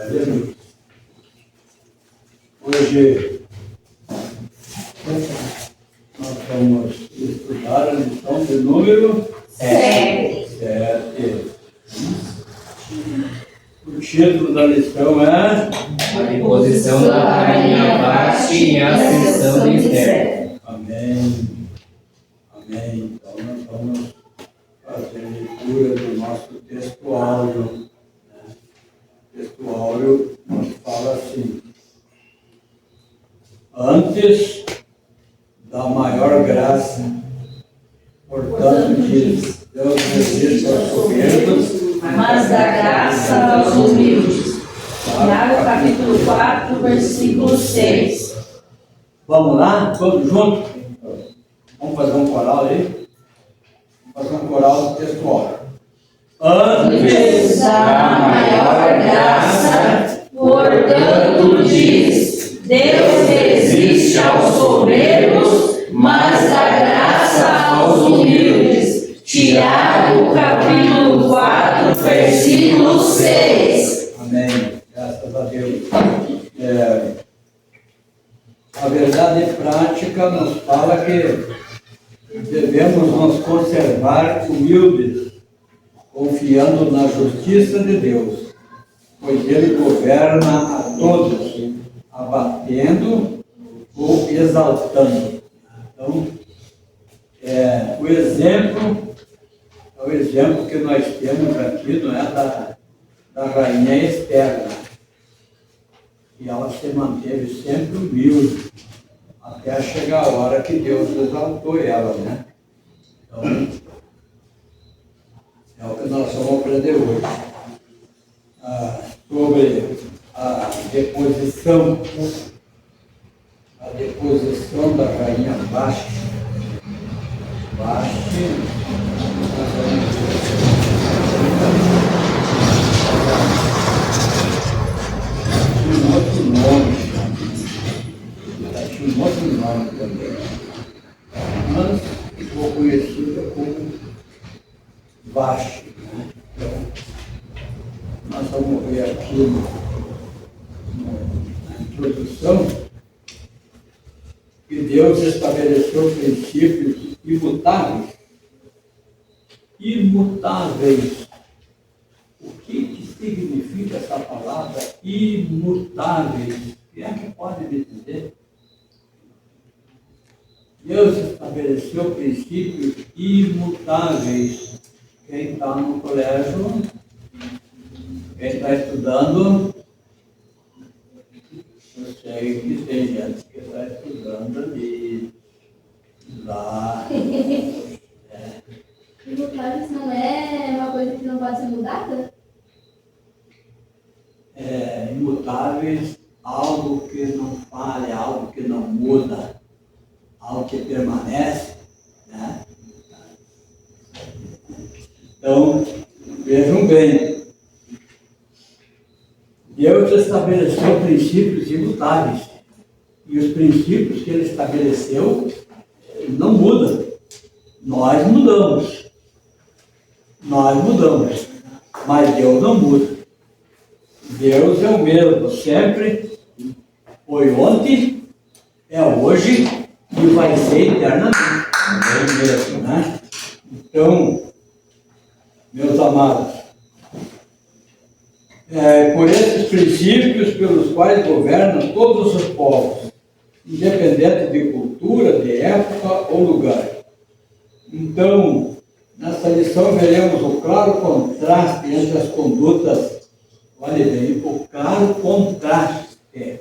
Aleluia. Hoje nós vamos estudar a lição de número 7. O título da lição é A imposição da rainha Vasti e a ascensão de Esther. Amém. Amém. Então nós vamos fazer a leitura do nosso texto áureo. O texto áureo nos fala assim: antes da maior graça, portanto diz, Deus resiste aos soberbos, mas dá graça aos humildes. Tiago capítulo 4, versículo 6. Vamos lá, todos juntos? Vamos fazer um coral aí? Vamos fazer um coral do texto áureo. Antes da maior graça, portanto diz, Deus resiste aos soberbos, mas dá graça aos humildes. Tiago capítulo 4, versículo 6. Amém. Graças a Deus. A verdade prática nos fala que devemos nos conservar humildes, confiando na justiça de Deus, pois Ele governa a todos, abatendo ou exaltando. Então, o exemplo que nós temos aqui, não é, da rainha Esther, e ela se manteve sempre humilde, até chegar a hora que Deus exaltou ela, né? Então, é o que nós vamos aprender hoje. Sobre a deposição da rainha Vasti. Tinha um outro nome também, mas ficou conhecida como Vasti, né? Então, nós vamos ver aqui na introdução que Deus estabeleceu princípios imutáveis. Imutáveis. O que significa essa palavra imutáveis? Quem é que pode me dizer? Deus estabeleceu princípios imutáveis. Quem está no colégio, quem está estudando, eu sei que tem gente que está estudando ali, lá. Imutáveis não é uma coisa que não pode ser mudada? Imutáveis, algo que não falha, algo que não muda, algo que permanece, né? Então, vejam bem, Deus estabeleceu princípios imutáveis, e os princípios que Ele estabeleceu não mudam. Nós mudamos, mas Deus não muda. Deus é o mesmo, sempre foi ontem, é hoje e vai ser eternamente. É o mesmo, né? Então, meus amados, por esses princípios pelos quais governam todos os povos, independente de cultura, de época ou lugar. Então, nessa lição veremos o claro contraste entre as condutas. Olha bem, o claro contraste.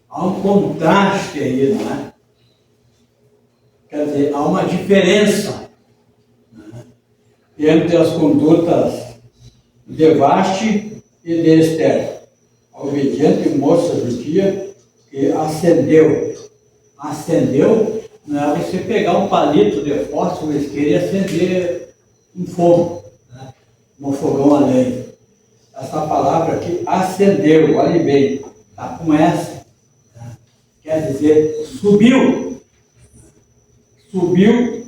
Há um contraste aí, não é? Quer dizer, há uma diferença, né, entre as condutas de Vasti e de Esther, a obediente moça judia que ascendeu. Ascendeu não é você pegar um palito de fósforo e querer acender um fogo, né, um fogão a lenha. Essa palavra aqui, ascendeu, olhe bem, está com essa, né? Quer dizer, subiu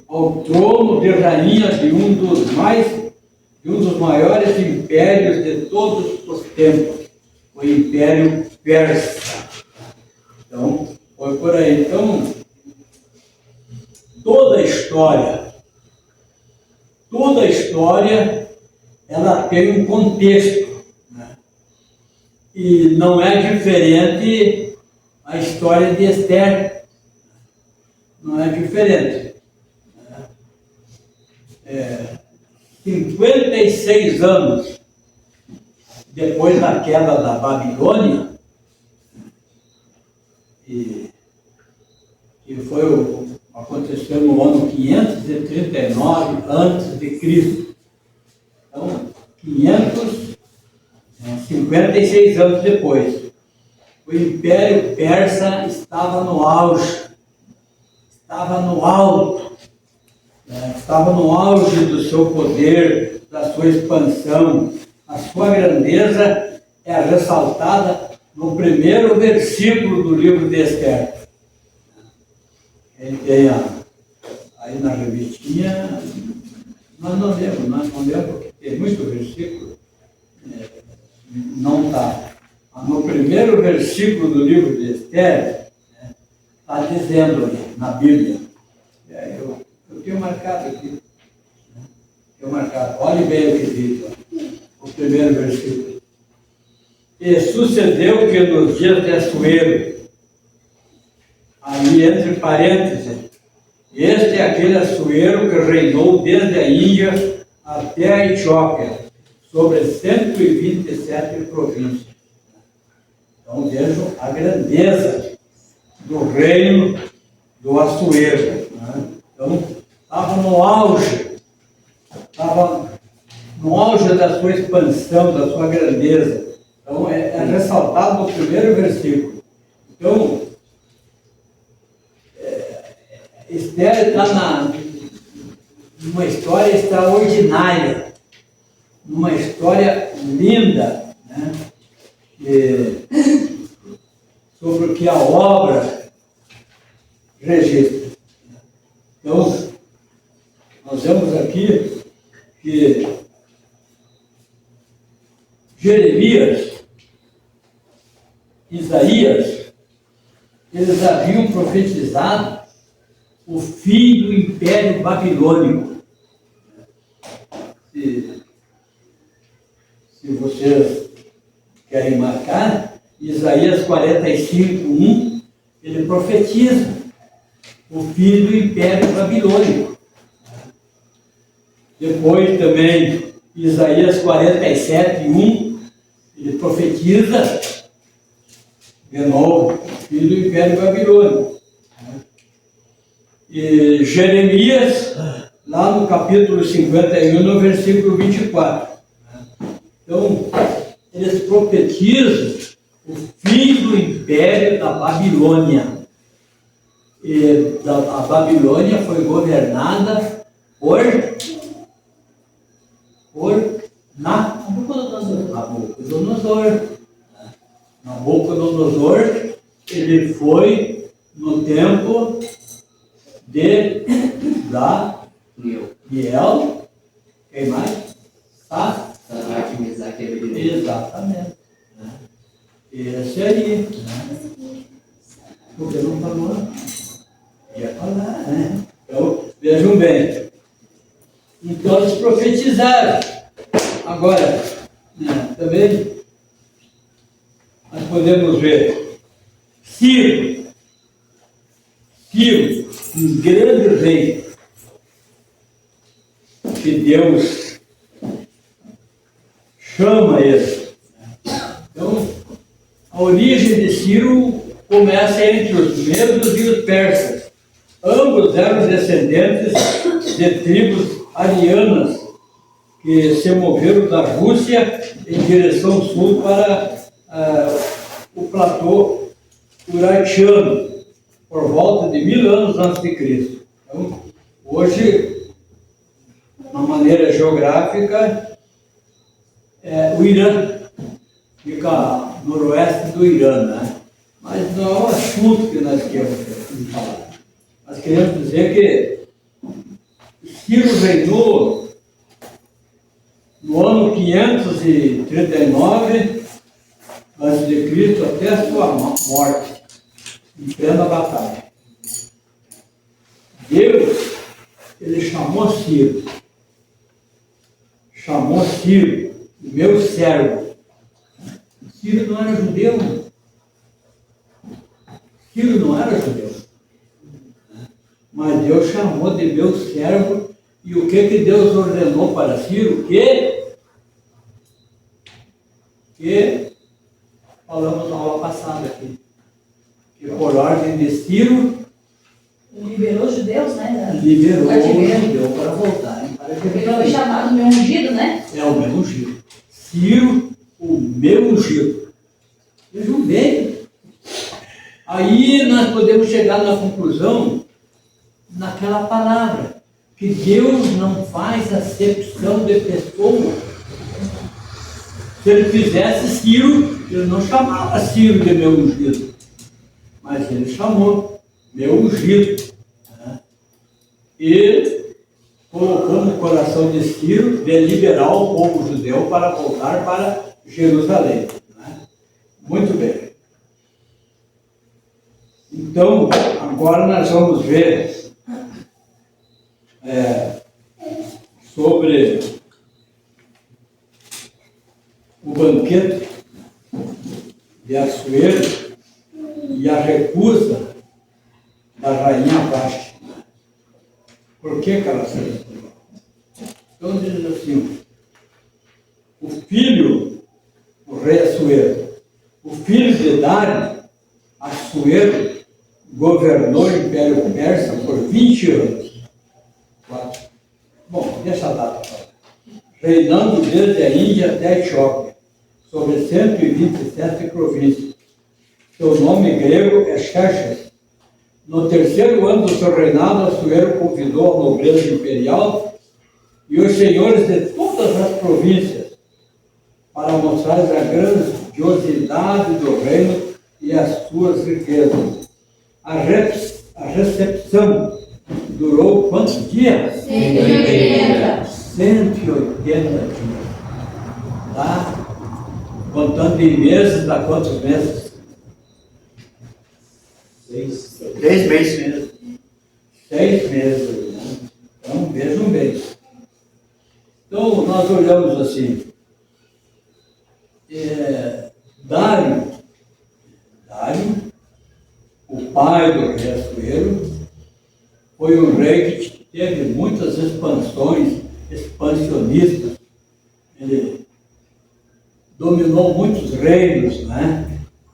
ao trono de rainha de um dos maiores impérios de todos os tempos. o Império Persa. Então, foi por aí. Então, toda a história, ela tem um contexto, né? E não é diferente a história de Esther. Não é diferente. 56 anos depois da queda da Babilônia, que aconteceu no ano 539 a.C. Então, 56 anos depois, o Império Persa estava no auge, estava no alto, estava no auge do seu poder, da sua expansão. A sua grandeza é ressaltada no primeiro versículo do livro de Esther. Quem tem aí na revistinha, nós não lemos, porque tem muito versículo, não está. No primeiro versículo do livro de Esther, está dizendo ali, na Bíblia, eu tenho marcado aqui, olhe bem o que diz, o primeiro versículo. E sucedeu que nos dias de Assuero, aí entre parênteses, este é aquele Assuero que reinou desde a Índia até a Etiópia, sobre 127 províncias. Então vejam a grandeza do reino do Assuero, né? Então, estava no auge da sua expansão, da sua grandeza. Então, é ressaltado no primeiro versículo. Então, Esther está numa história extraordinária, numa história linda, né? Sobre o que a obra registra. Então, nós vemos aqui que Jeremias, Isaías, eles haviam profetizado o fim do Império Babilônico. Se vocês querem marcar, Isaías 45:1, ele profetiza o fim do Império Babilônico. Depois também, Isaías 47:1, ele profetiza de novo o fim do Império Babilônico. E Jeremias, lá no capítulo 51, no versículo 24. Então, eles profetizam o fim do Império da Babilônia. E a Babilônia foi governada por Nabucodonosor. Nabucodonosor, ele foi no tempo de Daniel, quem mais? Sadraque, Mesaque e Abednego. Exatamente. Esse aí. Porque não falou, ia falar, né? Então, vejam bem. Então, eles profetizaram. Agora, também, nós podemos ver Ciro, um grande rei, que Deus chama ele. Então, a origem de Ciro começa entre os medos e os persas. Ambos eram descendentes de tribos arianas que se moveram da Rússia em direção sul para o platô urartiano, por volta de 1000 anos antes de Cristo. Então, hoje, de uma maneira geográfica, o Irã fica noroeste do Irã, né? Mas não é um assunto que nós queremos falar. Nós queremos dizer que Ciro reinou no ano 539 a.C., de Cristo até a sua morte, em plena batalha. Deus, ele chamou Ciro, o meu servo. Ciro não era judeu. Mas Deus chamou de meu servo. E o que Deus ordenou para Ciro? Que falamos na aula passada aqui. Que por ordem de Ciro, Liberou os judeus, né? liberou o Cativeiro. judeu para voltarem para Ele foi Jerusalém. chamado meu ungido, né? É o meu ungido. Ciro, o meu ungido. Vejam bem. Aí nós podemos chegar na conclusão, naquela palavra, que Deus não faz acepção de pessoa. Se ele fizesse Ciro, ele não chamava Ciro de meu ungido, mas ele chamou meu ungido. Né? E colocou no coração de Ciro de liberar o povo judeu para voltar para Jerusalém. Né? Muito bem. Então, agora nós vamos ver sobre o banquete de Assuero e a recusa da rainha Vasti. Por que ela se recusou? Então diz assim, o rei Assuero, o filho de Dário, Assuero, governou o Império Persa por 20 anos. Bom, deixa a data. Reinando desde a Índia até a Etiópia, sobre 127 províncias. Seu nome grego é Xerxes. No terceiro ano do seu reinado, Assuero convidou a nobreza imperial e os senhores de todas as províncias para mostrar a grandiosidade do reino e as suas riquezas. A recepção durou quantos dias? 180. 180 dias. Tá? Contando em meses, dá quantos meses? 3 meses. 6 meses. Né? Então, vejam bem. Então, nós olhamos assim. Dário, o pai do rei Assuero, foi um rei que teve muitas expansionistas. Ele dominou muitos reinos, né?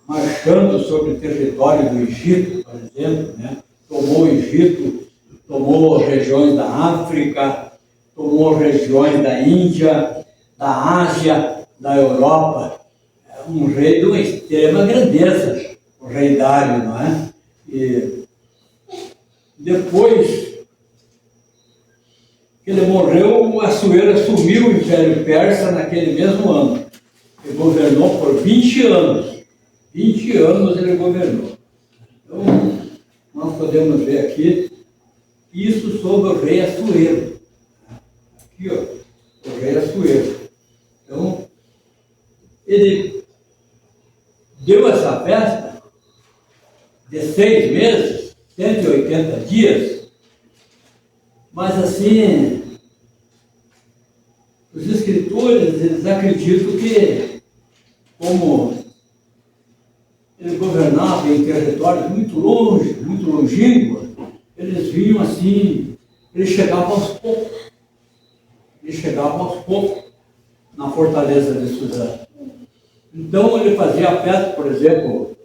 Marchando sobre o território do Egito, por exemplo, né? Tomou o Egito, tomou regiões da África, tomou regiões da Índia, da Ásia, da Europa. É um rei de uma extrema grandeza, o rei Dário, não é? E depois que ele morreu, o Assuero assumiu o Império Persa naquele mesmo ano. Ele governou por 20 anos. 20 anos ele governou. Então, nós podemos ver aqui isso sobre o rei Assuero. Aqui, ó, o rei Assuero. Então, ele deu essa festa de 6 meses, 180 dias, mas assim, os escritores, eles acreditam que, como ele governava em territórios muito longe, muito longínquos, eles vinham assim, eles chegavam aos poucos na fortaleza de Suzã. Então ele fazia a festa, por exemplo,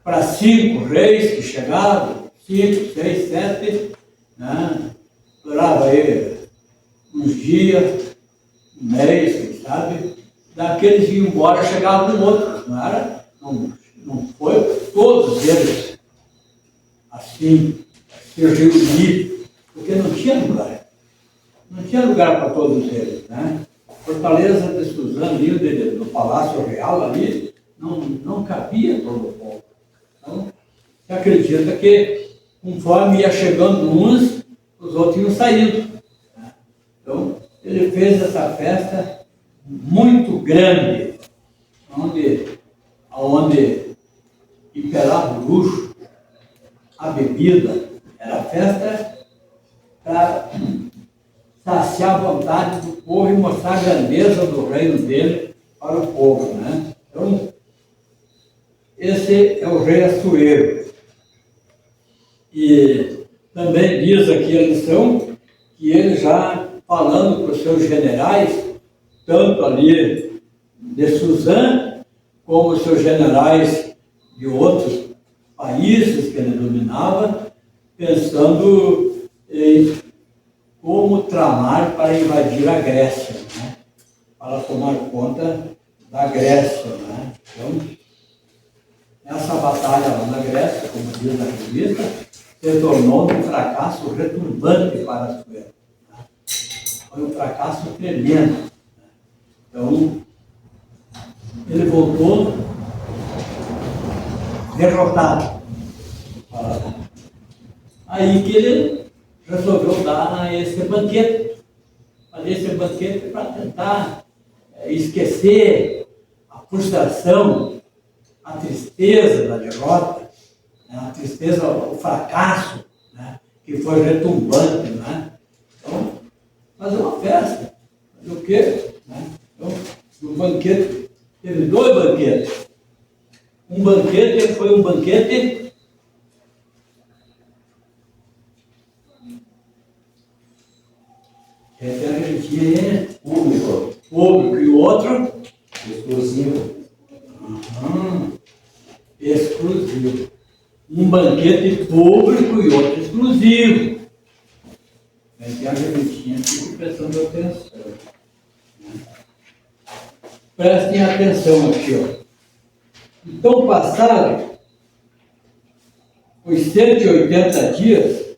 para 5 reis que chegavam, 5, 6, 7, né? Durava aí uns dias, um mês, quem sabe. Daqueles iam embora, chegavam no outro. Não foi todos eles assim, se reunir, porque não tinha lugar. Não tinha lugar para todos eles, né? Fortaleza de Suzã, ali no Palácio Real, ali, não cabia todo o povo. Então, se acredita que, conforme ia chegando uns, os outros iam saindo. Então, ele fez essa festa muito grande. onde imperava o luxo, a bebida, era festa para saciar a vontade do povo e mostrar a grandeza do reino dele para o povo, né? Então, esse é o rei Assuero. E também diz aqui a lição que ele já falando com os seus generais, tanto ali de Suzã, como os seus generais de outros países que ele dominava, pensando em como tramar para invadir a Grécia, né? Para tomar conta da Grécia, né? Então, essa batalha lá na Grécia, como diz a revista, se tornou um fracasso retumbante para Assuero. Né? Foi um fracasso tremendo. Né? Então, ele voltou derrotado. Aí que ele resolveu dar esse banquete. Fazer esse banquete para tentar esquecer a frustração, a tristeza da derrota, né? A tristeza, o fracasso, né? Que foi retumbante, né? Então, fazer uma festa. Fazer o quê? Né? Então, o banquete, teve 2 banquetes. Um banquete foi um banquete público e o outro exclusivo. Exclusivo. Um banquete público e outro exclusivo. Mas a revistinha fica prestando atenção. Prestem atenção aqui, ó. Então passaram os 180 dias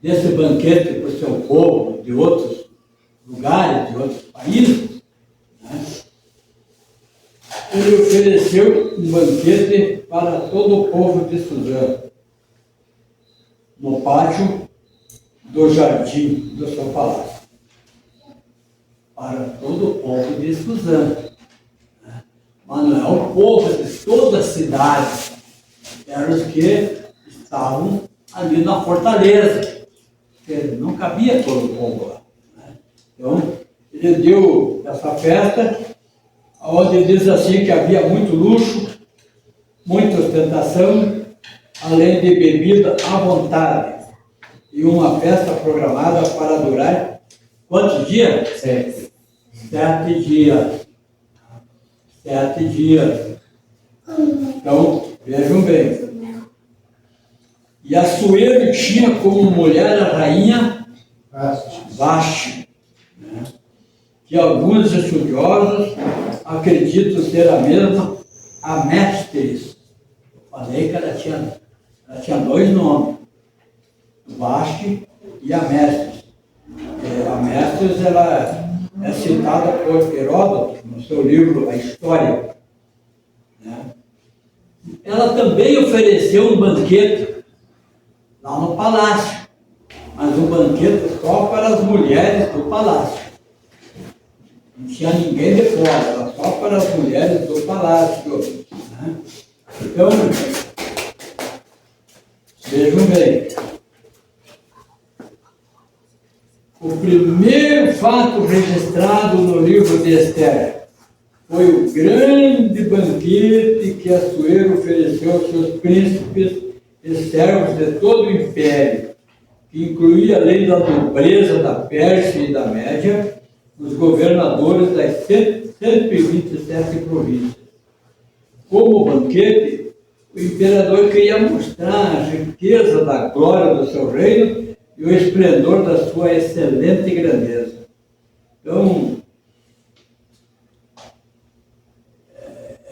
desse banquete para o seu povo, de outros lugares, de outros países, né? Ele ofereceu um banquete para todo o povo de Suzã, no pátio do jardim do seu palácio. Para todo o povo de Suzã. Né? Mas não é o povo de toda a cidade, eram os que estavam ali na fortaleza. Não cabia todo o povo lá. Né? Então, ele deu essa festa, onde diz assim que havia muito luxo, muita ostentação, além de bebida à vontade. E uma festa programada para durar quantos dias? 7. 7 dias. 7 dias. Então, vejam bem. E Assuero tinha como mulher a rainha Vashti, né? Que alguns estudiosos acreditam ser a mesma Amestris. Eu falei que ela tinha 2 nomes, Vashti e Amestris. Amestris ela é citada por Heródoto no seu livro A História. Né? Ela também ofereceu um banquete lá no palácio, mas um banquete só para as mulheres do palácio. Não tinha ninguém de fora, era só para as mulheres do palácio. Né? Então, vejam bem. O primeiro fato registrado no livro de Esther foi o grande banquete que Assuero ofereceu aos seus príncipes e servos de todo o império, que incluía, além da nobreza da Pérsia e da Média, os governadores das 127 províncias. Como banquete, o imperador queria mostrar a riqueza da glória do seu reino e o esplendor da sua excelente grandeza. Então,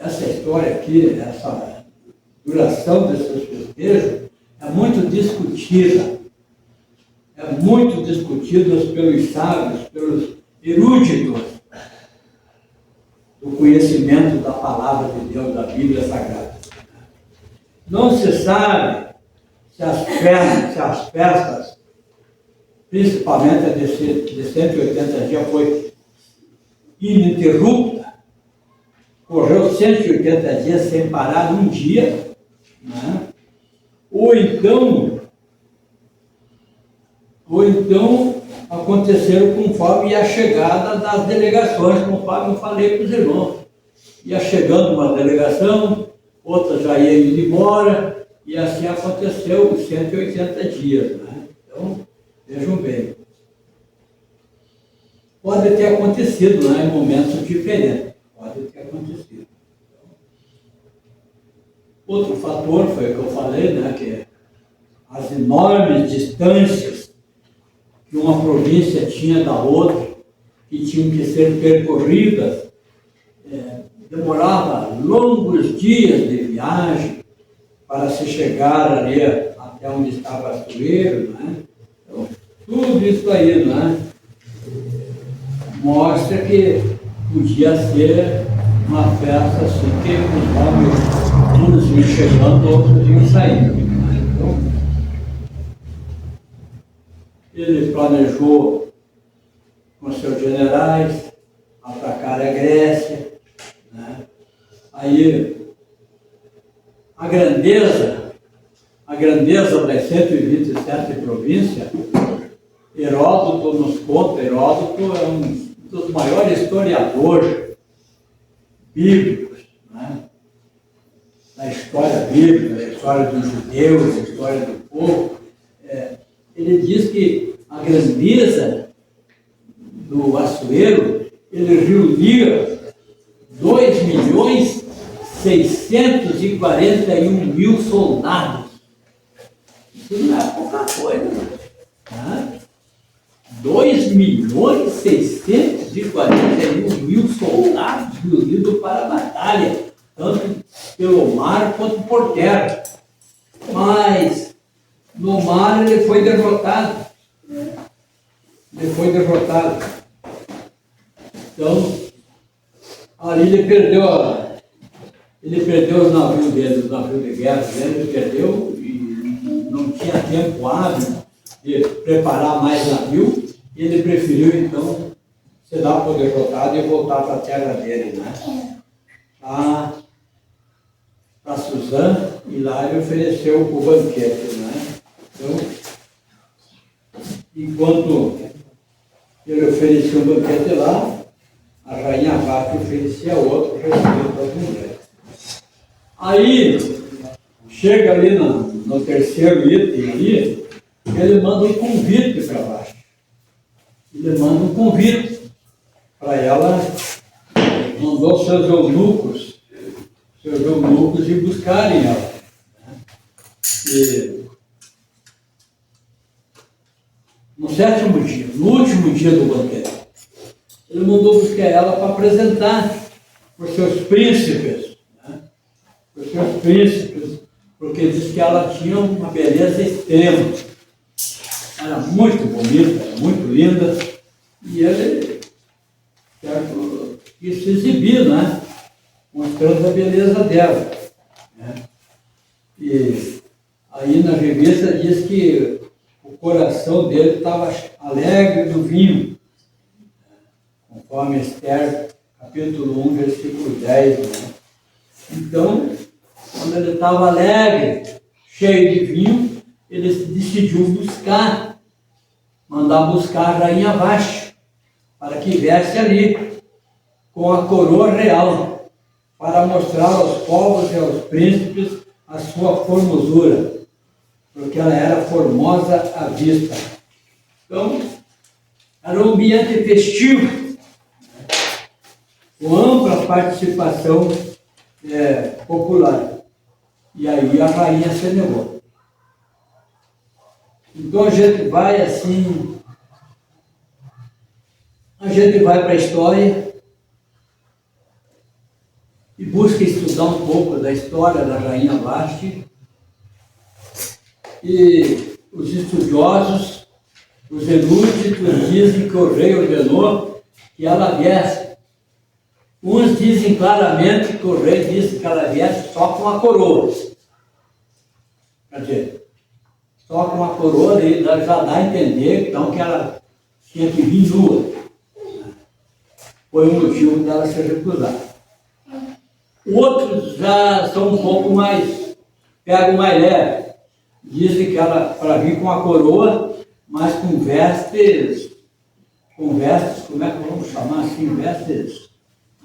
essa história aqui, essa duração desses festejos, é muito discutida. É muito discutida pelos sábios, pelos eruditos do conhecimento da palavra de Deus, da Bíblia Sagrada. Não se sabe se as festas, principalmente a de 180 dias, foi ininterrupta, correu 180 dias sem parar num dia, né? Ou então aconteceram conforme a chegada das delegações, conforme eu falei para os irmãos. Ia chegando uma delegação, outra já ia indo embora, e assim aconteceu os 180 dias. Né? Então, vejam bem. Pode ter acontecido em momentos diferentes. Pode ter acontecido. Outro fator foi o que eu falei, né, que é as enormes distâncias que uma província tinha da outra, que tinham que ser percorridas, demorava longos dias de viagem para se chegar ali até onde estava Açoeiro, né? Então, tudo isso aí, né, mostra que podia ser uma festa assim, que os homens, uns iam chegando, outros iam saindo. Né? Então, ele planejou com seus generais atacar a Grécia, né? Aí a grandeza das 127 províncias, Heródoto nos conta. Heródoto é um dos maiores historiadores bíblicos, né? Da história bíblica, da história dos judeus, da história do povo. Ele diz que a grandeza do Açoeiro, ele reunia 2.641.000 soldados. Isso não é pouca coisa, né? 2.641.000 soldados reunidos para a batalha, tanto pelo mar quanto por terra. Mas no mar ele foi derrotado. Então, ali ele perdeu os navios dele, os navios de guerra dele, ele perdeu e não tinha tempo hábil de preparar mais navio. Ele preferiu, então, se dar por derrotado e voltar para a terra dele, né? Para Suzã, e lá ele ofereceu o banquete, né? Então, enquanto ele oferecia um banquete lá, a rainha Vasta oferecia outro respeito às mulheres. Aí, chega ali no terceiro item ali, ele manda um convite para baixo. Ele manda um convite para ela, mandou seus eunucos ir buscarem ela. E no sétimo dia, no último dia do banquete, ele mandou buscar ela para apresentar para os seus príncipes, né? Para os seus príncipes, porque diz que ela tinha uma beleza extrema. Era muito bonita, era muito linda, e ele, certo, quis se exibir, né? Mostrando a beleza dela, né? E aí na revista diz que o coração dele estava alegre do vinho, conforme Esther, capítulo 1, versículo 10. Né? Então, quando ele estava alegre, cheio de vinho, ele decidiu mandar buscar a rainha Vasta, para que viesse ali com a coroa real, para mostrar aos povos e aos príncipes a sua formosura, porque ela era formosa à vista. Então, era um ambiente festivo, com ampla participação popular. E aí a rainha se negou. Então a gente vai assim, para a história e busca estudar um pouco da história da rainha Vasta. E os estudiosos, os eruditos, dizem que o rei ordenou que ela viesse. Uns dizem claramente que o rei disse que ela viesse só com a coroa. Quer dizer, só com a coroa já dá a entender então, que ela tinha que vir nua. Foi o motivo dela se recusar. Outros já são um pouco mais, pegam mais leve. Dizem que ela, para vir com a coroa, mas com vestes, como é que vamos chamar assim, vestes,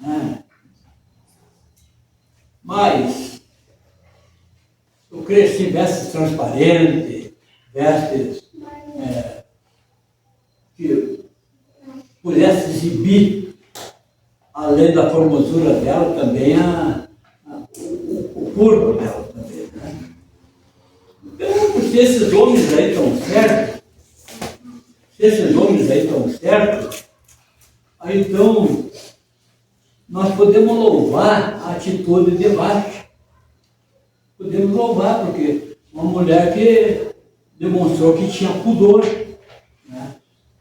né? Mas, eu cresci vestes transparentes, vestes que pudesse exibir, além da formosura dela, também o corpo dela também, né? Então, se esses homens aí estão certos, aí então nós podemos louvar a atitude de Vasti. Podemos louvar, porque uma mulher que demonstrou que tinha pudor, né?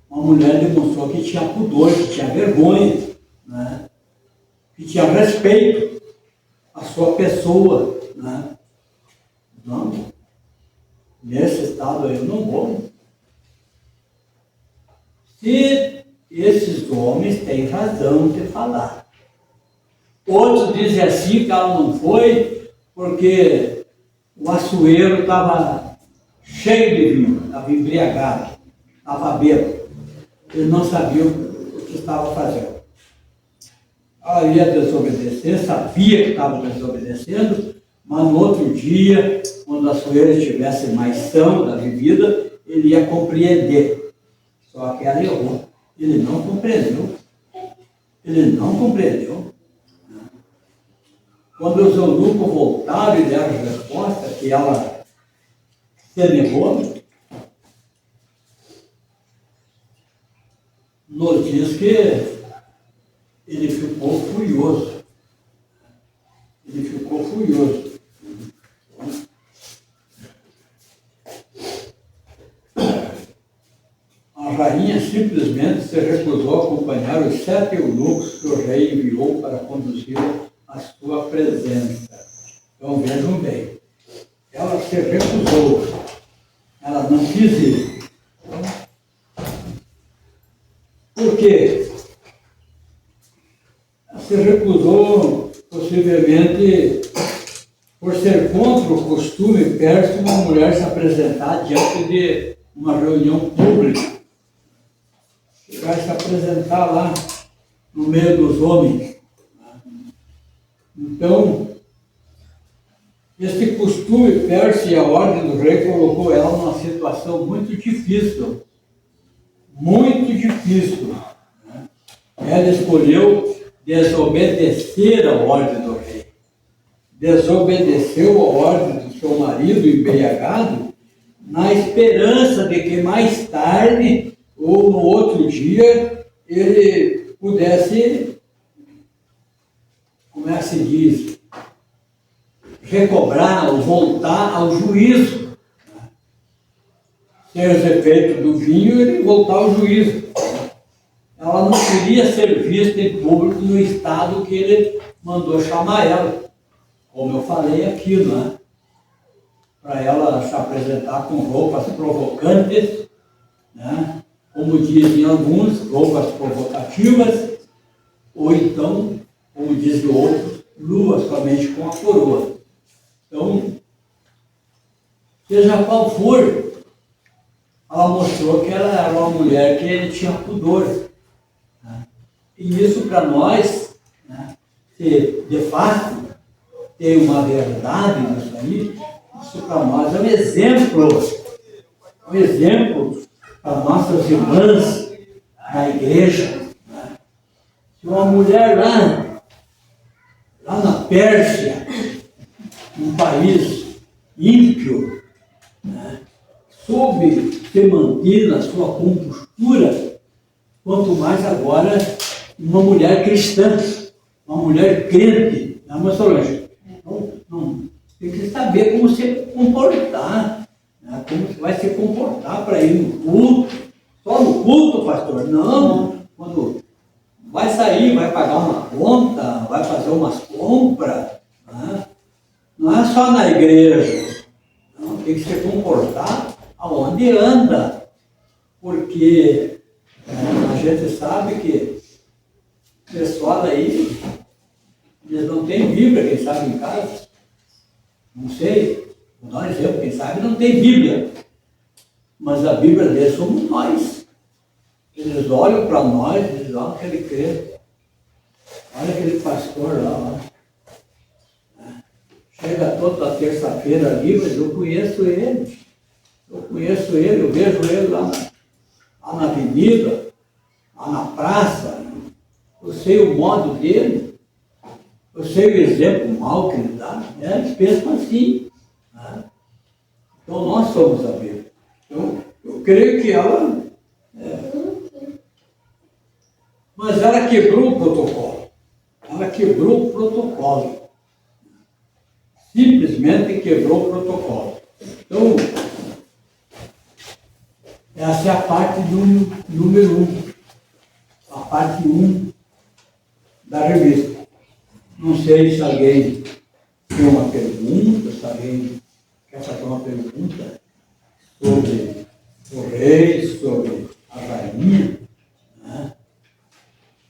Uma mulher demonstrou que tinha pudor, que tinha vergonha, né? Que tinha respeito à sua pessoa, né? Não, nesse estado aí eu não vou. Se esses homens têm razão de falar. Outros dizem assim que ela não foi porque o açoeiro estava cheio de vinho, estava embriagado, estava bêbado. Ele não sabia o que estava fazendo. Ela ia desobedecer, sabia que estava desobedecendo, mas no outro dia, quando o açoeiro estivesse mais são da bebida, ele ia compreender. Só que ela errou. Ele não compreendeu. Quando os eunucos voltaram e deram a resposta que ela se negou, nos diz que ele ficou furioso. A rainha simplesmente se recusou a acompanhar os 7 eunucos que o rei enviou para conduzi-lo à sua presença. Então vejam bem, ela se recusou, ela não quis ir. Por quê? Ela se recusou, possivelmente, por ser contra o costume persa uma mulher se apresentar diante de uma reunião pública. Vai se apresentar lá no meio dos homens. Então, este costume persa e a ordem do rei colocou ela numa situação muito difícil. Ela escolheu desobedecer a ordem do rei. Desobedeceu a ordem do seu marido embriagado, na esperança de que mais tarde ou no outro dia ele pudesse, como é que se diz, recobrar ou voltar ao juízo. Sem os efeitos do vinho, ele voltar ao juízo. Ela não queria ser vista em público no estado que ele mandou chamar ela, como eu falei aqui, né? Para ela se apresentar com roupas provocantes, né? Como dizem alguns, roupas provocativas, ou então, como dizem outros, lua somente com a coroa. Então, seja qual for, ela mostrou que ela era uma mulher que tinha pudor. Né? E isso para nós, né, se de fato tem uma verdade nisso aí, isso para nós é um exemplo para nossas irmãs na igreja. Né? Se uma mulher lá na Pérsia, um país ímpio, né, soube se manter na sua compostura, quanto mais agora uma mulher cristã, uma mulher crente, não, mas Solange, não, tem que saber como se comportar, né? Como você vai se comportar para ir no culto, só no culto, pastor? Não, quando vai sair, vai pagar uma conta, vai fazer umas compras, né? Não é só na igreja, não, tem que se comportar aonde anda, porque a gente sabe que o pessoal aí Eles não têm Bíblia, quem sabe em casa. Não sei. Vou dar um exemplo, quem sabe não tem Bíblia. Mas a Bíblia deles somos nós. Eles olham para nós e dizem, olha aquele crente. Olha aquele pastor lá. Chega toda terça-feira ali, mas eu conheço ele. Eu vejo ele lá na avenida, lá na praça. Eu sei o modo dele. Eu sei o exemplo mau que ele dá. Eles pensam assim. Então nós somos a Bíblia. Então, eu creio que ela... Mas ela quebrou o protocolo. Ela quebrou o protocolo. Simplesmente quebrou o protocolo. Então, essa é a parte número 1. A parte 1 da revista. Não sei se alguém tem uma pergunta, se alguém quer fazer uma pergunta sobre o rei, sobre a rainha, né?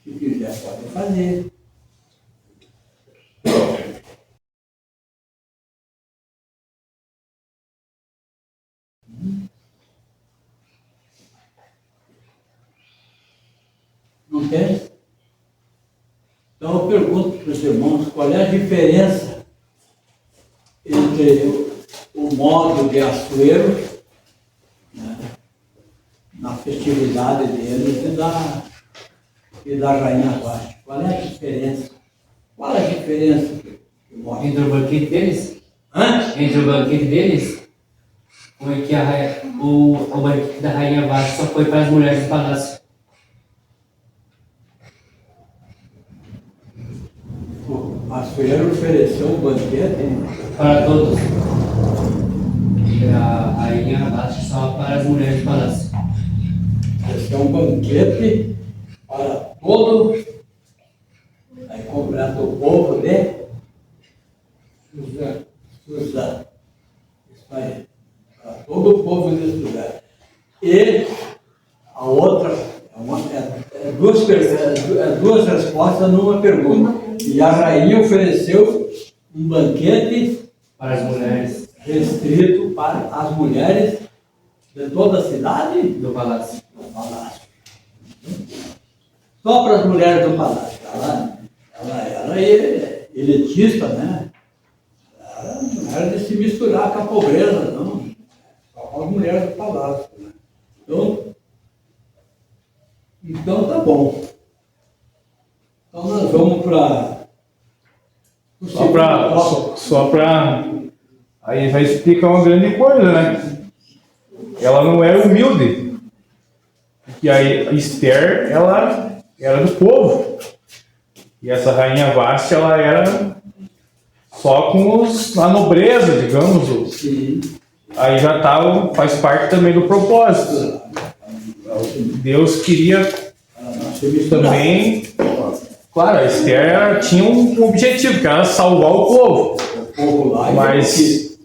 Se quiser, pode fazer. Não tem? Então eu pergunto para os irmãos qual é a diferença entre o modo de Assuero, né, na festividade deles e da Rainha Vasti. Qual é a diferença? Qual é a diferença que mostra? Entre o banquete deles? Hã? Entre o banquete deles? Ou é que o banquete da Rainha Vasti só foi para as mulheres do palácio? O Assuero ofereceu um banquete Para todos. A Rainha Vasti só para as mulheres do palácio. Esse é um banquete para todo, aí completo o povo de Suzã. Isso aí, para todo o povo de Suzã. E a outra, duas respostas numa pergunta. E a rainha ofereceu um banquete Para as mulheres restrito para as mulheres de toda a cidade. do palácio. Do palácio. Só para as mulheres do palácio. Ela é elitista, né? Ela não era de se misturar com a pobreza, não. Só com as mulheres do palácio. Né? Então tá bom. Então nós vamos para... Só para... Aí vai explicar uma grande coisa, né? Ela não era humilde. Porque a Esther, ela era do povo. E essa Rainha Vasti, ela era só com a nobreza, digamos. Sim. Aí já faz parte também do propósito. Deus queria também... Claro, a Esther tinha um objetivo, que era salvar o povo. Mas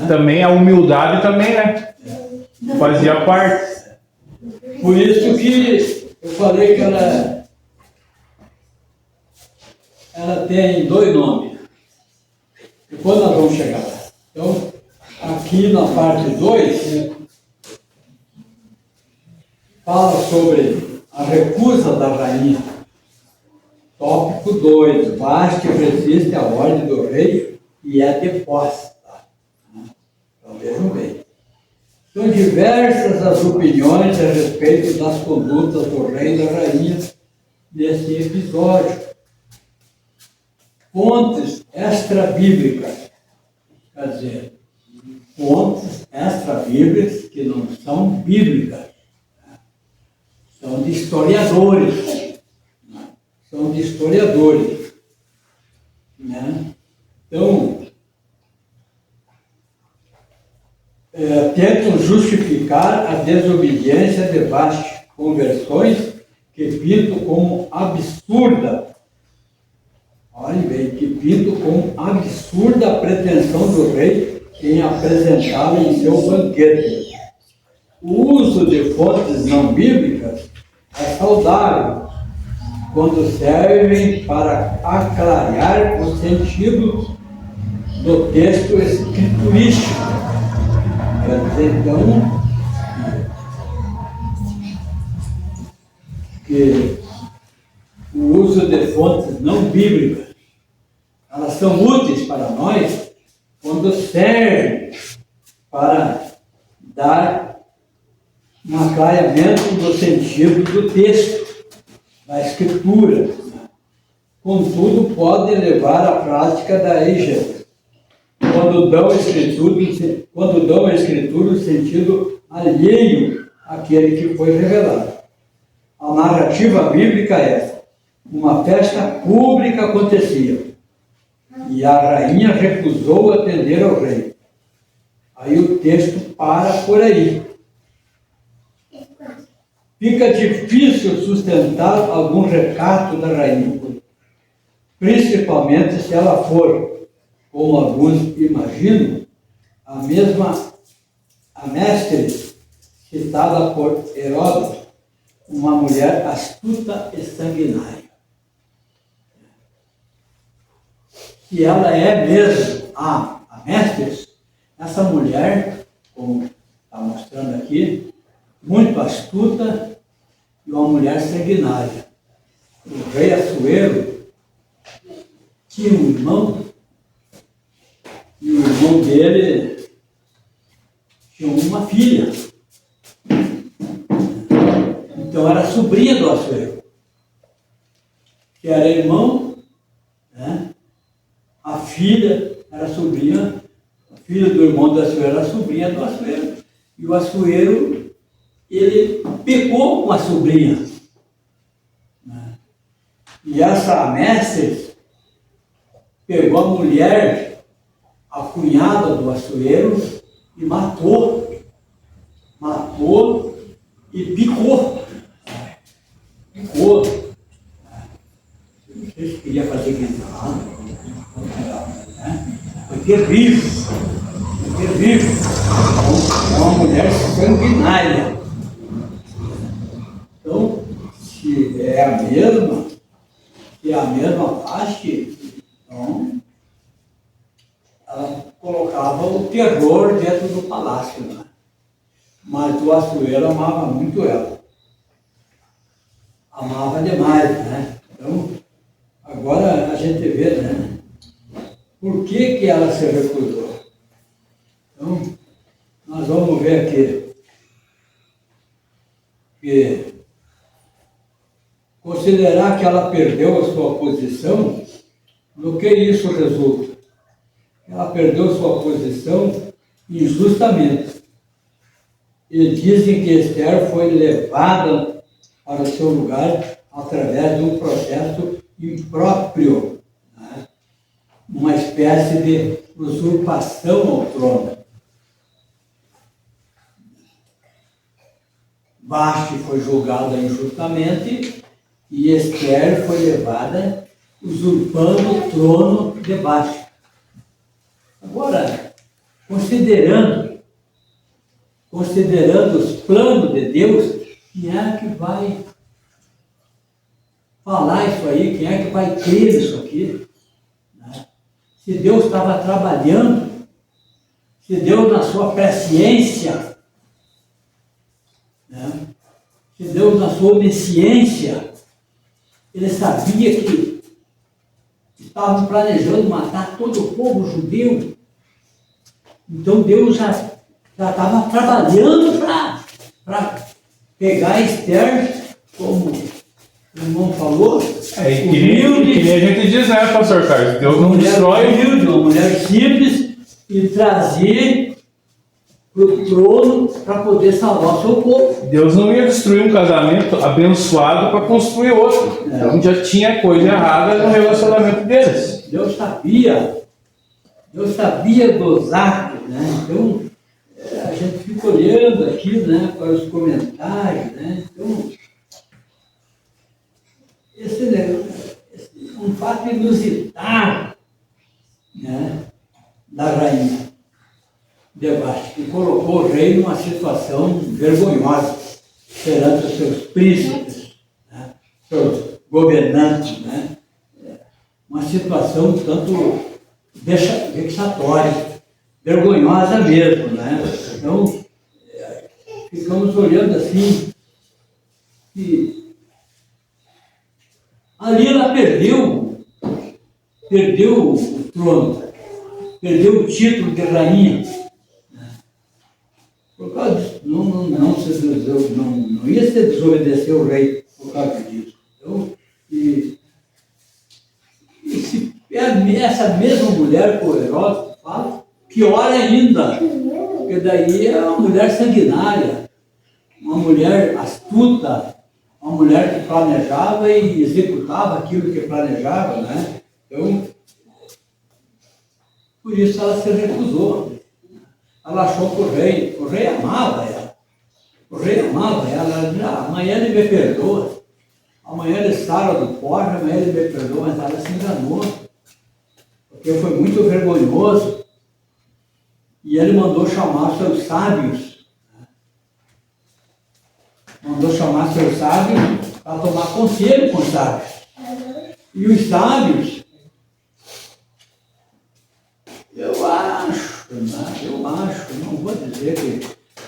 também a humildade também, né? Fazia parte. Por isso que eu falei que ela tem dois nomes. Depois nós vamos chegar lá. Então, aqui na parte 2, fala sobre a recusa da rainha. Tópico 2. Vasti resiste à ordem do rei e é deposta. Então vejam bem. São diversas as opiniões a respeito das condutas do rei e da rainha nesse episódio. Fontes extra-bíblicas, quer dizer, fontes extra-bíblicas que não são bíblicas, são de historiadores. São de historiadores. Né? Então, tentam justificar a desobediência de Vasti com versões que pintam como absurda. Olhem bem, que pintam como absurda a pretensão do rei em apresentá-la em seu banquete. O uso de fontes não bíblicas é saudável, quando servem para aclarar o sentido do texto escriturístico. Quer dizer, então, que o uso de fontes não bíblicas, elas são úteis para nós quando servem para dar um aclaramento do sentido do texto, da escritura. Contudo, pode levar à prática da exegese, quando dão a escritura o sentido alheio àquele que foi revelado. A narrativa bíblica é: uma festa pública acontecia e a rainha recusou atender ao rei. Aí o texto para por aí. Fica difícil sustentar algum recato da rainha, principalmente se ela for, como alguns imaginam, a mestre citada por Heródoto, uma mulher astuta e sanguinária. Se ela é mesmo a mestre, essa mulher, como está mostrando aqui, muito astuta e uma mulher sanguinária. O rei Assuero tinha um irmão, e o irmão dele tinha uma filha. Então era sobrinha do Assuero, que era irmão, né? A filha era sobrinha, a filha do irmão do Assuero era sobrinha do Assuero. E o Assuero, ele pecou com a sobrinha, né? E essa mestre pegou a mulher, a cunhada do Assuero, e matou e picou. Não sei se queria fazer guisado, né? Foi terrível. É uma mulher sanguinária. Então, se é a mesma faixa, então, ela colocava o terror dentro do palácio, né? Mas o Assuero amava muito ela. Amava demais, né? Então, agora a gente vê, né? Por que ela se recusou? Então, nós vamos ver aqui que considerar que ela perdeu a sua posição, do que isso resulta? Ela perdeu sua posição injustamente. E dizem que Esther foi levada para o seu lugar através de um processo impróprio, né? Uma espécie de usurpação ao trono. Vasti foi julgada injustamente e Esther foi levada usurpando o trono de Vasti. Agora, considerando os planos de Deus, quem é que vai falar isso aí? Quem é que vai crer nisso aqui? Né? Se Deus estava trabalhando, se Deus na sua presciência, né? Se Deus na sua onisciência, Ele sabia que estavam planejando matar todo o povo judeu. Então Deus já estava trabalhando para pegar Esther, como o irmão falou, que nem a gente diz, né, pastor Carlos? Deus não destrói. Uma mulher simples, e trazer para o trono para poder salvar o seu povo. Deus não ia destruir um casamento abençoado para construir outro. Então já tinha coisa errada no relacionamento deles. Deus sabia dos atos, né? Então, a gente fica olhando aqui, né, para os comentários, né? Então, esse um fato inusitado, né, da rainha de Vasti, que colocou o rei numa situação vergonhosa perante os seus príncipes, né, seus governantes, né? Uma situação tanto vexatória, vergonhosa mesmo, né? Então, ficamos olhando assim, que ali ela perdeu o trono, perdeu o título de rainha. Por causa disso, não ia se desobedecer o rei por causa disso. Então, se essa mesma mulher que o Heródoto fala, pior ainda, porque daí é uma mulher sanguinária, uma mulher astuta, uma mulher que planejava e executava aquilo que planejava, né? Então, por isso ela se recusou. Ela achou que o rei amava ela. O rei amava ela. Ela disse, amanhã ele me perdoa. Amanhã ele sara do pó, amanhã ele me perdoa. Mas ela se enganou. Porque foi muito vergonhoso. E ele mandou chamar seus sábios. Mandou chamar seus sábios para tomar conselho com os sábios. E os sábios, eu acho, não vou dizer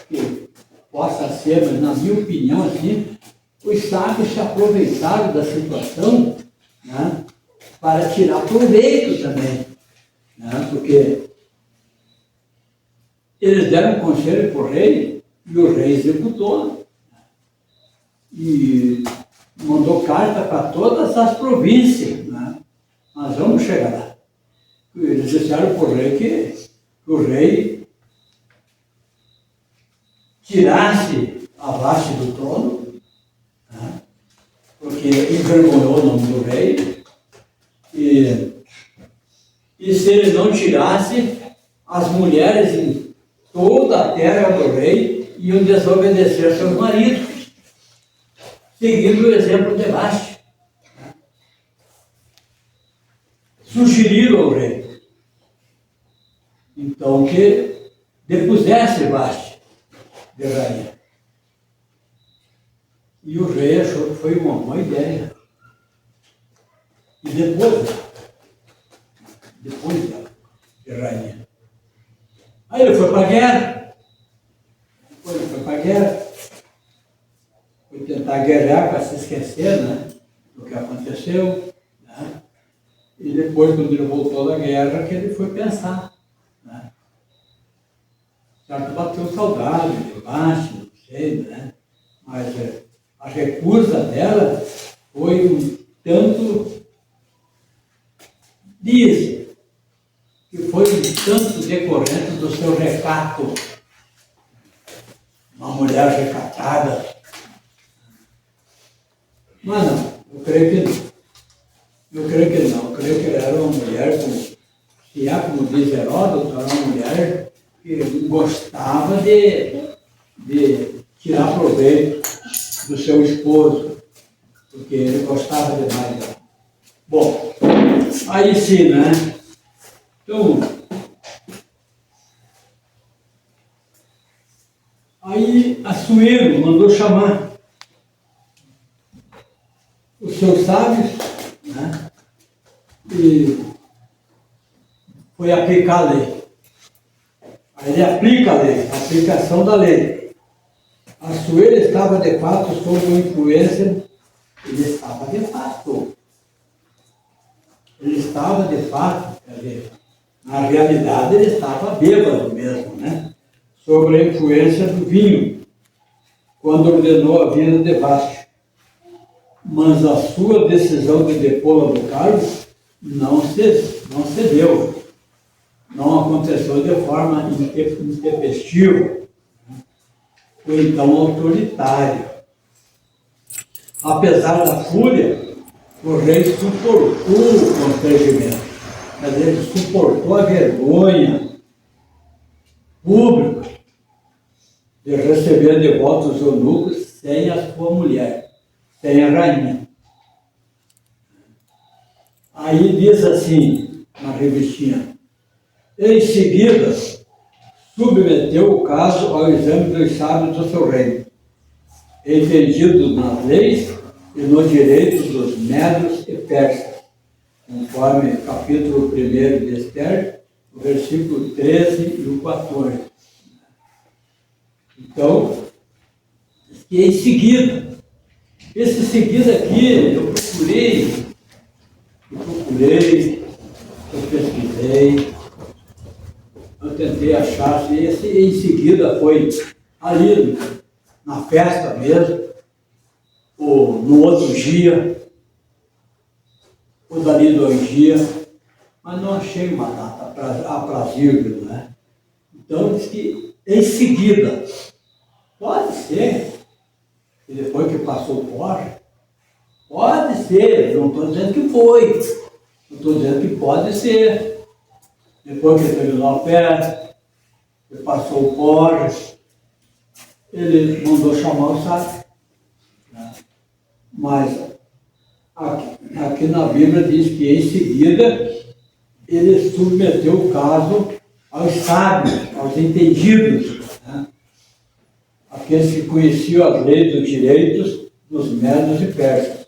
que possa ser, mas na minha opinião, assim, os sábios se aproveitaram da situação, né, para tirar proveito também, né, porque eles deram conselho para o rei e o rei executou. E mandou carta para todas as províncias, né? Nós vamos chegar lá. Eles disseram para o rei que o rei tirasse a Vasti do trono, né? Porque envergonhou o nome do rei, e se ele não tirasse, as mulheres em toda a terra do rei iam desobedecer seus maridos, seguindo o exemplo de Vasti. Sugeriram ao rei, então, que depusesse Vasti de rainha. E o rei achou que foi uma boa ideia. E depois dela, de rainha. Aí ele foi para a guerra. Foi tentar guerrear para se esquecer, né, do que aconteceu, né? E depois, quando ele voltou da guerra, que ele foi pensar, né? Certo, bateu saudade de Vasti, não sei, né? Mas a recusa dela foi um tanto, dizem, que foi um tanto decorrente do seu recato. Uma mulher recatada. Mas não, eu creio que não. Eu creio que ela era uma mulher, se é como diz Heródoto, era uma mulher que gostava de tirar proveito do seu esposo, porque ele gostava demais dela. Bom, aí sim, né? Então, aí Assuero mandou chamar os seus sábios, né? E foi aplicar a lei. Aí ele aplica a lei, a aplicação da lei. Assuero estava de fato sob a influência, ele estava de fato, quer dizer, na realidade ele estava bêbado mesmo, né? Sobre a influência do vinho, quando ordenou a vida de Vasti. Mas a sua decisão de depô-la do cargo não se deu. Não aconteceu de forma intempestiva. Foi então autoritário. Apesar da fúria, o rei suportou o constrangimento. Mas ele suportou a vergonha pública de receber de volta os eunucos sem a sua mulher, sem a rainha. Aí diz assim, na revistinha, em seguida, submeteu o caso ao exame dos sábios do seu reino, entendidos nas leis e no direito dos médios e persas, conforme capítulo 1 de Esther, o versículo 13 e o 14. Então, e em seguida, esse seguida aqui, eu pesquisei, eu tentei achar se esse em seguida foi ali na festa mesmo, ou no outro dia, ou dali 2 dias, mas não achei uma data aprazível, né? Então diz que em seguida, pode ser, e depois que passou o pode ser, não estou dizendo que foi, não estou dizendo que pode ser. Depois que ele terminou a festa, ele passou o pós, ele mandou chamar o sábio. Mas aqui na Bíblia diz que em seguida ele submeteu o caso aos sábios, aos entendidos, né? Aqueles que conheciam as leis dos direitos dos médios e persas.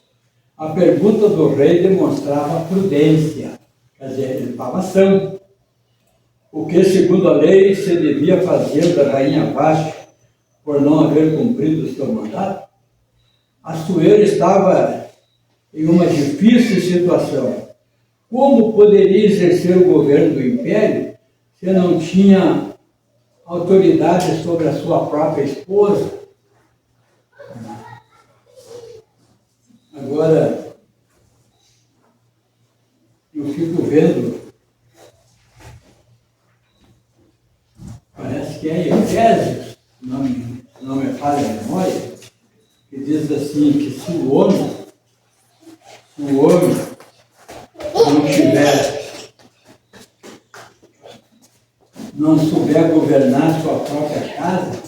A pergunta do rei demonstrava prudência, quer dizer, ele estava são. O que, segundo a lei, se devia fazer da rainha Vasti por não haver cumprido o seu mandato? Assuero estava em uma difícil situação. Como poderia exercer o governo do império se não tinha autoridade sobre a sua própria esposa? Agora, eu fico vendo, parece que é Efésios, se não me falha a memória, que diz assim, que se o homem não souber governar sua própria casa,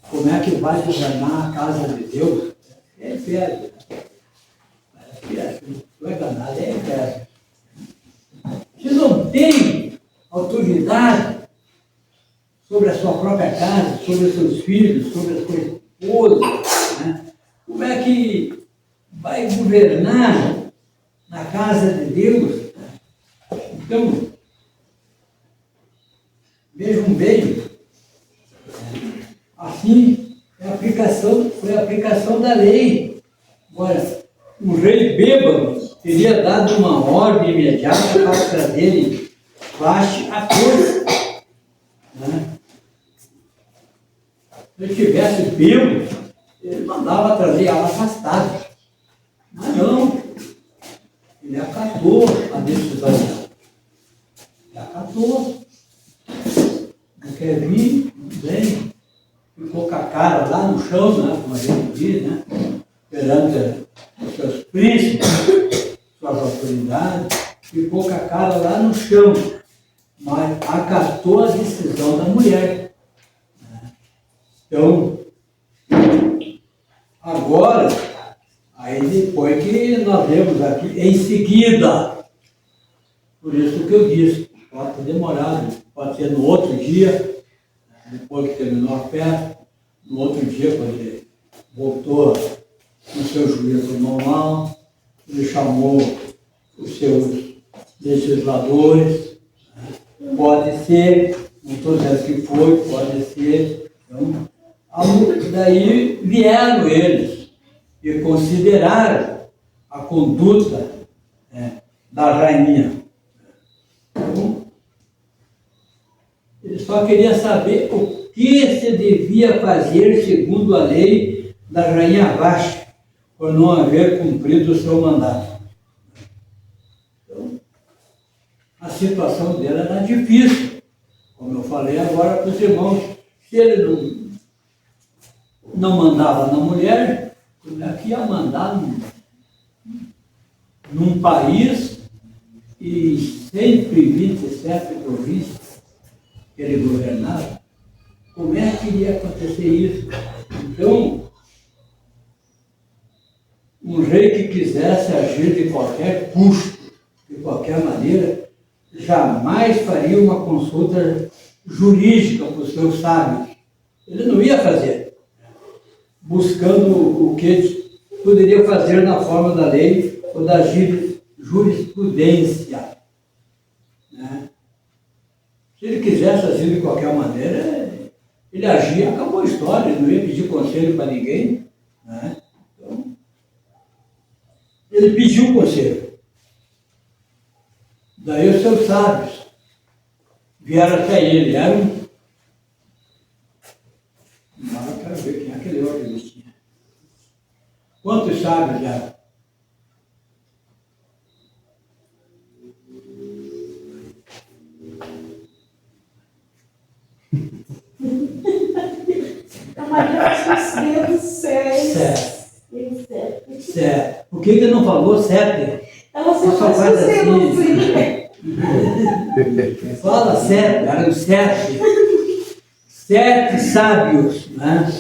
como é que vai governar a casa de Deus? É Efésios. Estou enganado, é Efésios. Se não tem autoridade sobre a sua própria casa, sobre os seus filhos, sobre a sua esposa, né? Como é que vai governar na casa de Deus? Então, vejam bem, assim foi a aplicação da lei. Agora, o rei bêbado teria dado uma ordem imediata para trazerem Vasti à força, né? Se ele tivesse bêbado, ele mandava trazer ela afastada. Mas não, ele acatou a decisão dela. Ele acatou. Não quer vir, não vem. Ficou com a cara lá no chão, né? Como a gente diz, né? Perante os seus príncipes, suas autoridades, ficou com a cara lá no chão, mas acatou a decisão da mulher. Então, agora, aí depois que nós vemos aqui, em seguida, por isso que eu disse, pode ter demorado, pode ser no outro dia, depois que terminou a festa, no outro dia, quando ele voltou no seu juízo normal, ele chamou os seus legisladores, pode ser, não estou dizendo que foi, pode ser. Então, daí vieram eles e consideraram a conduta da rainha. Então, ele só queria saber o que se devia fazer segundo a lei da rainha Vasti, por não haver cumprido o seu mandato. Então, a situação dele era difícil, como eu falei agora para os irmãos. Se ele não mandava na mulher, como é que ia mandar num país e 127 províncias que ele governava? Como é que iria acontecer isso? Então, um rei que quisesse agir de qualquer custo, de qualquer maneira, jamais faria uma consulta jurídica para os seus sábios. Ele não ia fazer, buscando o que poderia fazer na forma da lei ou da jurisprudência. Né? Se ele quisesse agir de qualquer maneira, ele agia, acabou a história, ele não ia pedir conselho para ninguém. Né? Então, ele pediu conselho. Daí os seus sábios vieram até ele, eram... Agora eu quero ver quem é aquele outro que eles tinham. Quantos sábios eram? A Maria faz uns dedos 6. Sete. Por que ele não falou 7? Ela só faz os dedos. Fala 7, eram 7. 7 sábios. Né?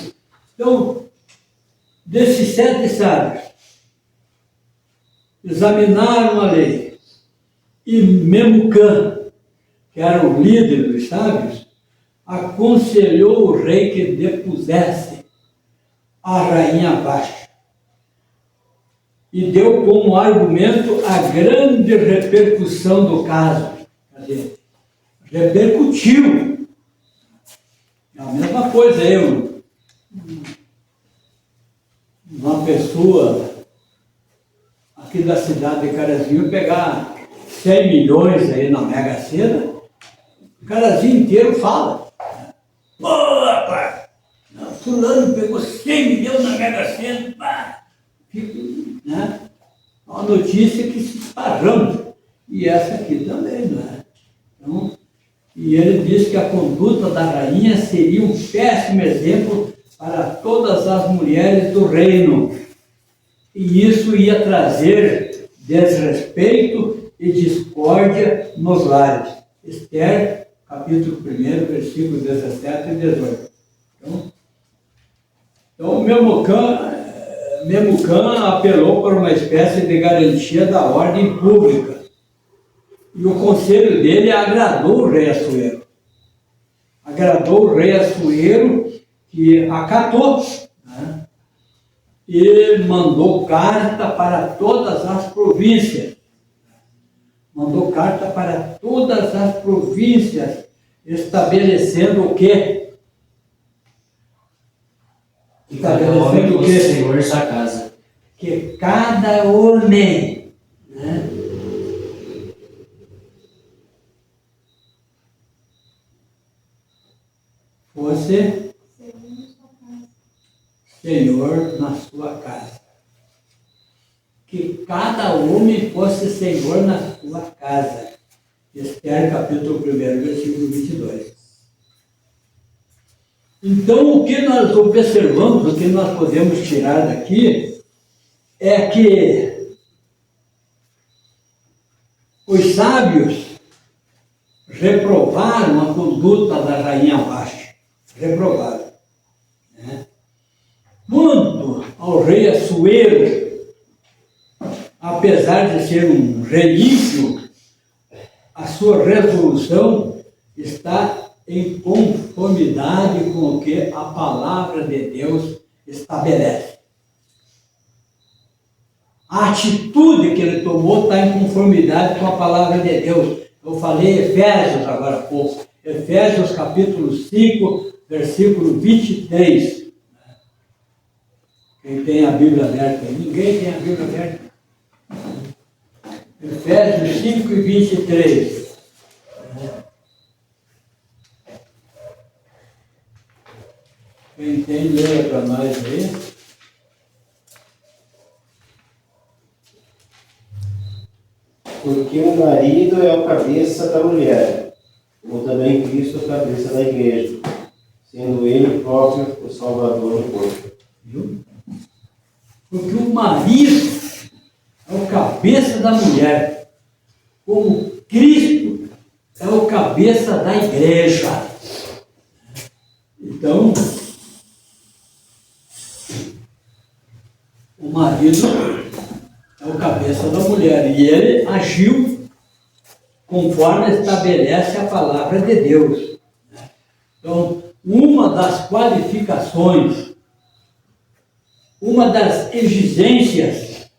Então, desses 7 sábios, examinaram a lei. E Memucã, que era o líder dos sábios, aconselhou o rei que depusesse a rainha Vashti. E deu como argumento a grande repercussão do caso. Quer dizer, repercutiu. É a mesma coisa uma pessoa aqui da cidade de Carazinho pegar 100 milhões aí na Mega Sena, o Carazinho inteiro fala. Pô, rapaz, fulano pegou 100 milhões na Mega Sena, pá. Né? Uma notícia que se esparrama. E essa aqui também, não é? Então, e ele diz que a conduta da rainha seria um péssimo exemplo para todas as mulheres do reino. E isso ia trazer desrespeito e discórdia nos lares. Esther, capítulo 1, versículos 17 e 18. Então o Memucã apelou para uma espécie de garantia da ordem pública. E o conselho dele agradou o rei Assuero. Agradou o rei Assuero, que acatou, né? E mandou carta para todas as províncias. Mandou carta para todas as províncias, estabelecendo o quê? Estabelecendo o quê? Senhor sua casa. Que cada homem, né, fosse senhor na sua casa. Que cada homem fosse senhor na sua casa. Esther, capítulo 1, versículo 22. Então, o que nós observamos, o que nós podemos tirar daqui, é que os sábios reprovaram a conduta da rainha Vashti. Reprovaram. Né? Quanto ao rei Assuero, apesar de ser um rei ímpio, a sua resolução está em conformidade com o que a palavra de Deus estabelece. A atitude que ele tomou está em conformidade com a palavra de Deus. Eu falei Efésios agora há pouco. Efésios capítulo 5, versículo 23. Quem tem a Bíblia aberta? Ninguém tem a Bíblia aberta. Efésios 5 e 23. Quem tem, leia para nós aí. Porque o marido é o cabeça da mulher, como também Cristo é o cabeça da igreja, sendo ele próprio o salvador do corpo. Viu? Porque o marido é o cabeça da mulher, como Cristo é o cabeça da igreja. Então, o marido é o cabeça da mulher e ele agiu conforme estabelece a palavra de Deus. Então, uma das qualificações uma das exigências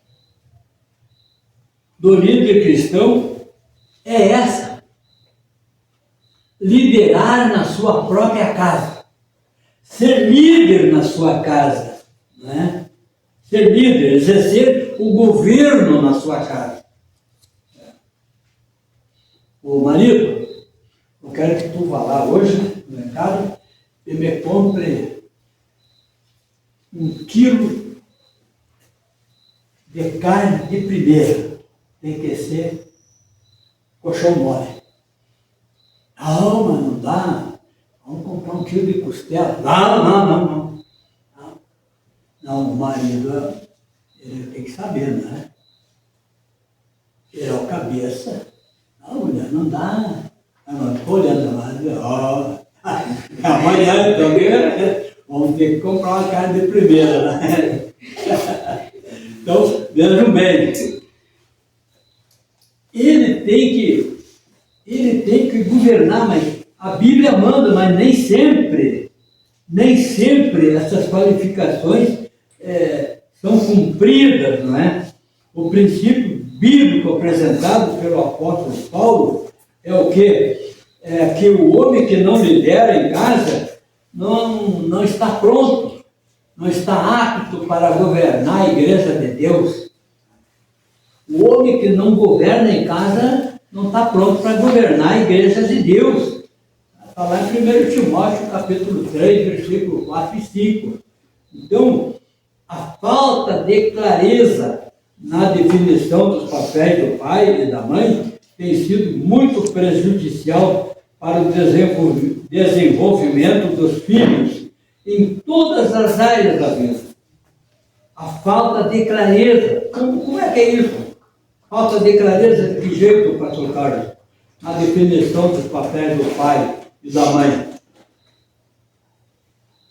do líder cristão é essa: liderar na sua própria casa, ser líder na sua casa, né? Ser líder, exercer o governo na sua casa. O marido, eu quero que tu vá lá hoje no mercado e me compre 1 quilo de carne de primeira. Tem que ser colchão mole. Não, mas não dá. Vamos comprar 1 quilo de costela. Não. Não, o marido, ele tem que saber, né? Ele é o cabeça. Não, mulher, não dá. Não, estou olhando lá. Amanhã também vamos ter que comprar uma carne de primeira, né? Então, vejam bem. Ele tem que governar, mas a Bíblia manda, mas nem sempre essas qualificações são cumpridas, não é? O princípio bíblico apresentado pelo apóstolo Paulo é o quê? É que o homem que não lidera em casa não está pronto, não está apto para governar a igreja de Deus. O homem que não governa em casa não está pronto para governar a igreja de Deus. Está lá em 1 Timóteo, capítulo 3, versículo 4 e 5. Então, a falta de clareza na definição dos papéis do pai e da mãe tem sido muito prejudicial para o desenvolvimento dos filhos em todas as áreas da vida. A falta de clareza. Como é que é isso? Falta de clareza de que jeito, pastor Carlos? Na definição dos papéis do pai e da mãe.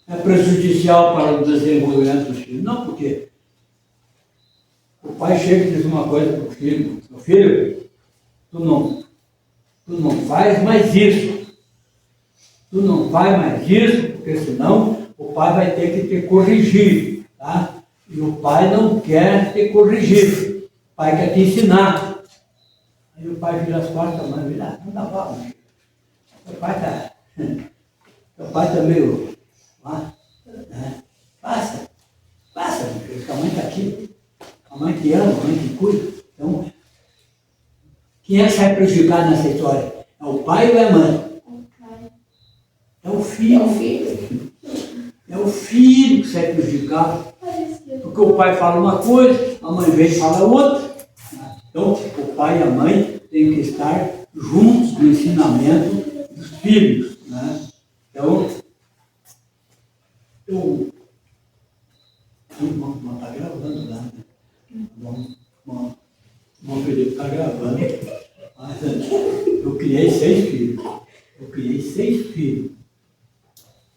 É prejudicial para o desenvolvimento dos filhos. Não, porque o pai chega e diz uma coisa para o filho: meu filho, tu não faz mais isso. Tu não faz mais isso, porque senão o pai vai ter que te corrigir, tá? E o pai não quer te corrigir. O pai quer te ensinar. Aí o pai vira as costas, mas vira, não dá pra mãe. Teu pai tá meio... Passa, meu filho, a mãe está aqui. A mãe te ama, a mãe te cuida. Então, quem é que sai prejudicado nessa história? É o pai ou é a mãe? É o filho. É o filho que sai prejudicado. Porque o pai fala uma coisa, a mãe vem e fala outra. Então, o pai e a mãe têm que estar juntos no ensinamento dos filhos, né? Então, não está gravando lá, né? Bom, Felipe está gravando. Mas eu criei 6 filhos.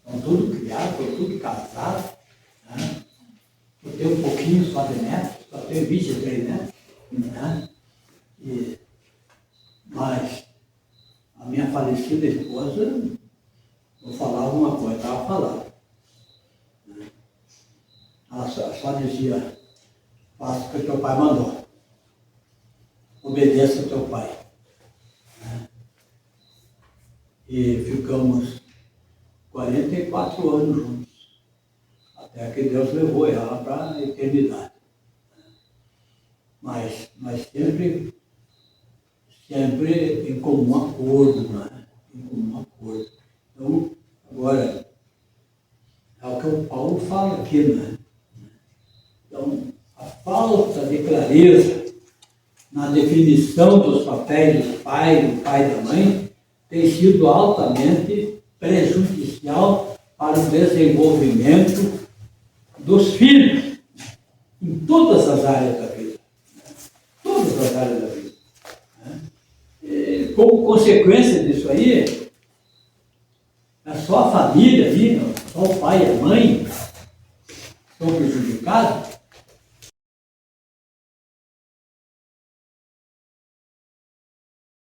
Estão todos criados, estão todos casados. Né? Eu tenho um pouquinho só de netos, só tenho 23 netos. Né? Mas a minha falecida esposa, eu falava uma coisa, estava falando. Né? Ela só dizia: faça o que teu pai mandou. Obedeça ao teu pai. Né? E ficamos 44 anos juntos. Até que Deus levou ela para a eternidade. Mas sempre em comum acordo, né? Em comum acordo. Então, agora, é o que o Paulo fala aqui, né? Então, a falta de clareza na definição dos papéis do pai e da mãe tem sido altamente prejudicial para o desenvolvimento dos filhos em todas as áreas da vida. Todas as áreas da vida. E, como consequência disso aí, é só a família ali, só o pai e a mãe estão prejudicados,